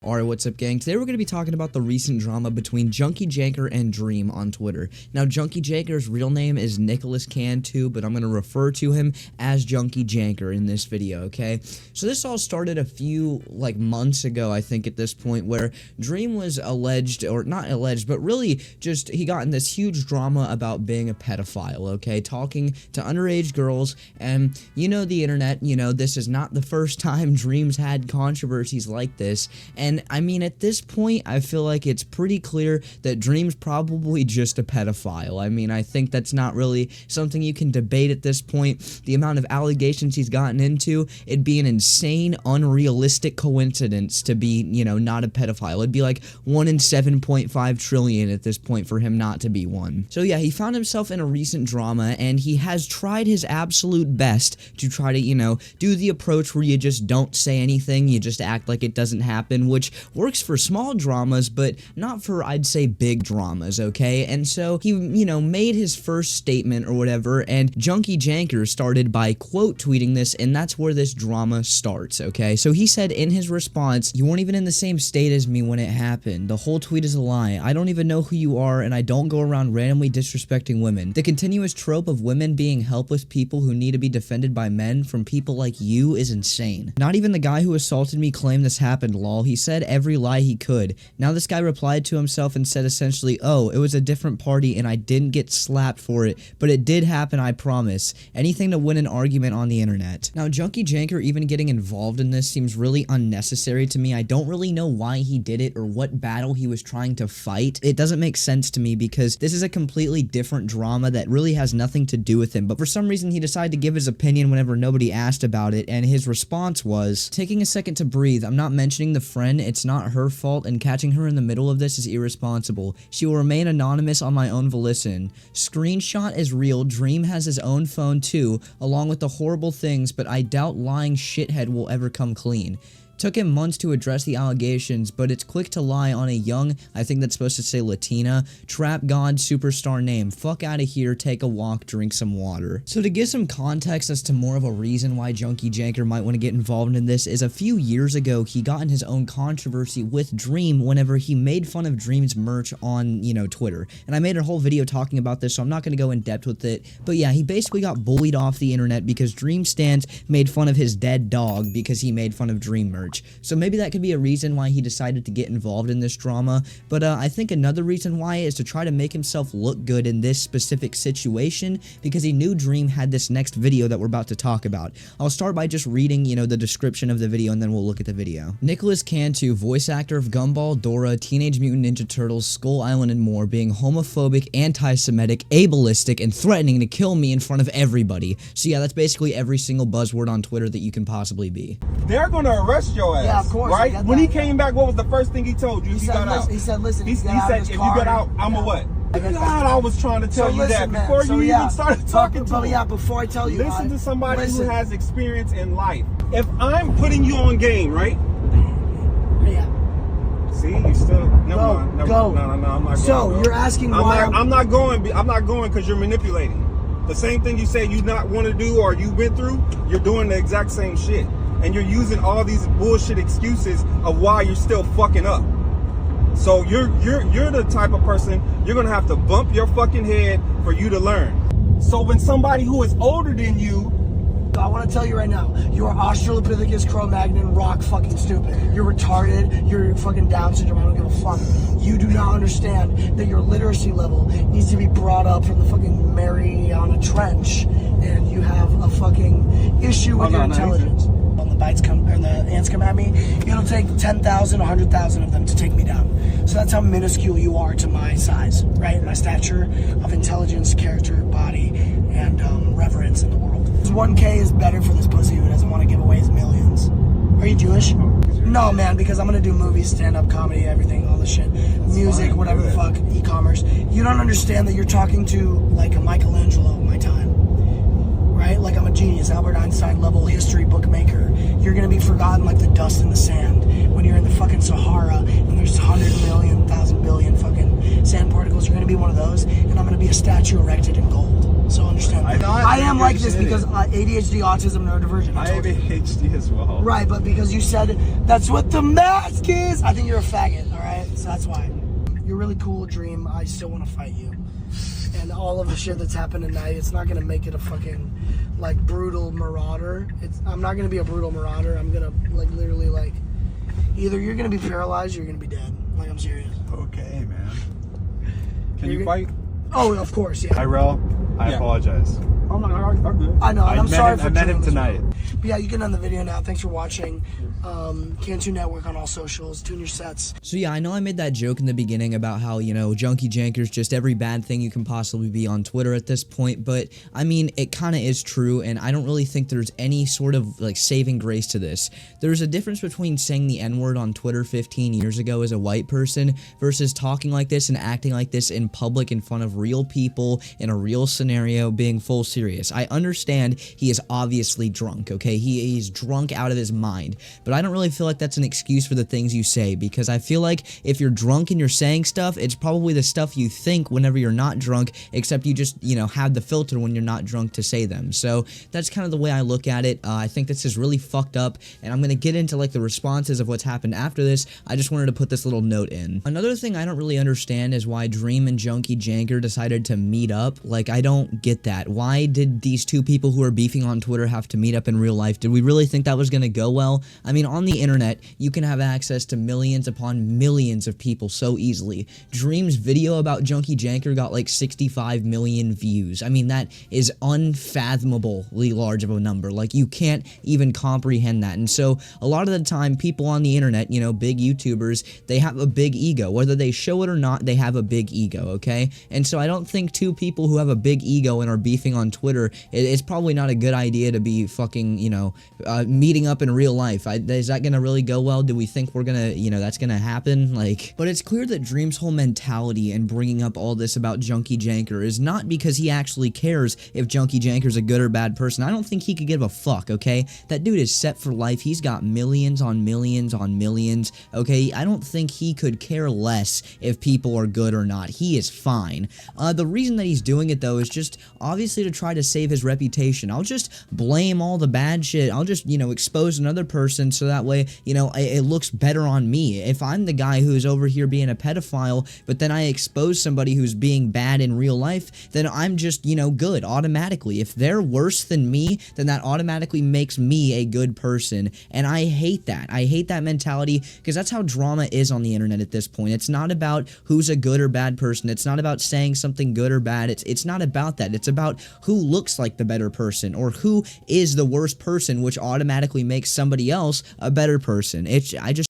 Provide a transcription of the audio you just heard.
Alright, what's up gang? Today we're going to be talking about the recent drama between Junkie Janker and Dream on Twitter. Now, Junkie Janker's real name is Nicholas Cantu, but I'm going to refer to him as Junkie Janker in this video, okay? So this all started a few, months ago, I think, at this point, where Dream was alleged, or not alleged, but really just, he got in this huge drama about being a pedophile, okay? Talking to underage girls, and you know the internet, this is not the first time Dream's had controversies like this, and I mean, at this point, I feel like it's pretty clear that Dream's probably just a pedophile. I mean, I think that's not really something you can debate at this point. The amount of allegations he's gotten into, it'd be an insane, unrealistic coincidence to be, not a pedophile. It'd be like 1 in 7.5 trillion at this point for him not to be one. So yeah, he found himself in a recent drama, and he has tried his absolute best to try to, do the approach where you just don't say anything, you just act like it doesn't happen, which works for small dramas, but not for, I'd say, big dramas, okay? And so he, made his first statement or whatever, and Junkie Janker started by quote tweeting this, and that's where this drama starts, okay? So he said in his response, "You weren't even in the same state as me when it happened. The whole tweet is a lie. I don't even know who you are, and I don't go around randomly disrespecting women. The continuous trope of women being helpless people who need to be defended by men from people like you is insane. Not even the guy who assaulted me claimed this happened, lol. He said every lie he could. Now this guy replied to himself and said essentially, oh, it was a different party and I didn't get slapped for it, but it did happen, I promise. Anything to win an argument on the internet." Now, Junkie Janker even getting involved in this seems really unnecessary to me. I don't really know why he did it or what battle he was trying to fight. It doesn't make sense to me because this is a completely different drama that really has nothing to do with him, but for some reason he decided to give his opinion whenever nobody asked about it, and his response was, "Taking a second to breathe. I'm not mentioning the friend. It's not her fault, and catching her in the middle of this is irresponsible. She will remain anonymous on my own volition. Screenshot is real. Dream has his own phone too, along with the horrible things, but I doubt lying shithead will ever come clean. Took him months to address the allegations, but it's quick to lie on a young, I think that's supposed to say Latina, trap god superstar name. Fuck out of here, take a walk, drink some water." So to give some context as to more of a reason why Junkie Janker might want to get involved in this is a few years ago, he got in his own controversy with Dream whenever he made fun of Dream's merch on, Twitter. And I made a whole video talking about this, so I'm not going to go in depth with it. But yeah, he basically got bullied off the internet because Dream stans made fun of his dead dog because he made fun of Dream merch. So maybe that could be a reason why he decided to get involved in this drama, but I think another reason why is to try to make himself look good in this specific situation because he knew Dream had this next video that we're about to talk about. I'll start by just reading, the description of the video and then we'll look at the video. "Nicholas Cantu, voice actor of Gumball, Dora, Teenage Mutant Ninja Turtles, Skull Island, and more, being homophobic, anti-Semitic, ableistic, and threatening to kill me in front of everybody." So yeah, that's basically every single buzzword on Twitter that you can possibly be. They're gonna arrest your ass. Yeah, of course. Right? When he came back, what was the first thing he told you? He said, listen, he said, if you get out, I'm a what? God, I was trying to tell you that before you even started talking to him. Yeah, before I tell you, listen to somebody who has experience in life. If I'm putting you on game, right? Yeah. See, you still No, I'm not going. So you're asking why? I'm not going because you're manipulating. The same thing you say you not want to do or you went through, you're doing the exact same shit. And you're using all these bullshit excuses of why you're still fucking up. So you're the type of person, you're gonna have to bump your fucking head for you to learn. So when somebody who is older than you, I want to tell you right now, you are Australopithecus Cro-Magnon rock fucking stupid. You're retarded. You're fucking Down syndrome. I don't give a fuck. You do not understand that your literacy level needs to be brought up from the fucking Mariana Trench, and you have a fucking issue with your intelligence. When the bites come or the ants come at me, it'll take 10,000, 100,000 of them to take me down. So that's how minuscule you are to my size, right? My stature of intelligence, character, body, and reverence in the world. 1K is better for this pussy who doesn't want to give away his millions. Are you Jewish? No, man, because I'm gonna do movies, stand-up comedy, everything, all the shit, music, whatever the fuck, e-commerce. You don't understand that you're talking to like a Michelangelo of my time, right? Like I'm a genius, Albert Einstein level history bookmaker. You're gonna be forgotten like the dust in the sand when you're in the fucking Sahara and there's 100 million, 1,000 billion fucking sand particles. You're gonna be one of those, and I'm gonna be a statue erected in gold. So understand. I am like like this because ADHD, autism, neurodivergent. I have ADHD as well. Right, but because you said that's what the mask is, I think you're a faggot, all right? So that's why. You're really cool, Dream. I still want to fight you. And all of the shit that's happened tonight, it's not going to make it a fucking, like, brutal marauder. I'm not going to be a brutal marauder. I'm going to, like, literally, like, either you're going to be paralyzed or you're going to be dead. Like, I'm serious. Okay, man. Can you fight? Oh, of course, yeah. Tyrell, I apologize. Oh my God, I'm good. I know, and I'm sorry for I met him tonight. But yeah, you can end the video now. Thanks for watching. Cantu Network on all socials. Tune your sets. So yeah, I know I made that joke in the beginning about how, you know, Junkie Janker's just every bad thing you can possibly be on Twitter at this point, but I mean, it kind of is true, and I don't really think there's any sort of, like, saving grace to this. There's a difference between saying the N-word on Twitter 15 years ago as a white person versus talking like this and acting like this in public in front of real people in a real scenario, being full serious. I understand he is obviously drunk, okay? He's drunk out of his mind, but I don't really feel like that's an excuse for the things you say, because I feel like if you're drunk and you're saying stuff, it's probably the stuff you think whenever you're not drunk, except you just, you know, have the filter when you're not drunk to say them. So that's kind of the way I look at it. I think this is really fucked up, and I'm going to get into, like, the responses of what's happened after this. I just wanted to put this little note in. Another thing I don't really understand is why Dream and Junkie Janker decided to meet up. Like, I don't get that. Why did these two people who are beefing on Twitter have to meet up in real life? Did we really think that was going to go well? I mean, on the internet, you can have access to millions upon millions of people so easily. Dream's video about Junkie Janker got like 65 million views. I mean, that is unfathomably large of a number. Like, you can't even comprehend that. And so, a lot of the time, people on the internet, you know, big YouTubers, they have a big ego. Whether they show it or not, they have a big ego, okay? And so I don't think two people who have a big ego and are beefing on Twitter, it's probably not a good idea to be fucking, you know, meeting up in real life. Is that gonna really go well? Do we think we're gonna, you know, that's gonna happen? Like, but it's clear that Dream's whole mentality and bringing up all this about Junkie Janker is not because he actually cares if Junkie Janker's a good or bad person. I don't think he could give a fuck, okay? That dude is set for life. He's got millions on millions on millions, okay? I don't think he could care less if people are good or not. He is fine. The reason that he's doing it, though, is just obviously to try to save his reputation. I'll just blame all the bad shit. I'll just, you know, expose another person so that way, you know, it looks better on me. If I'm the guy who's over here being a pedophile, but then I expose somebody who's being bad in real life, then I'm just, you know, good automatically. If they're worse than me, then that automatically makes me a good person, and I hate that. I hate that mentality, because that's how drama is on the internet at this point. It's not about who's a good or bad person. It's not about saying something good or bad. It's not about that. It's about who looks like the better person or who is the worst person, which automatically makes somebody else a better person. I just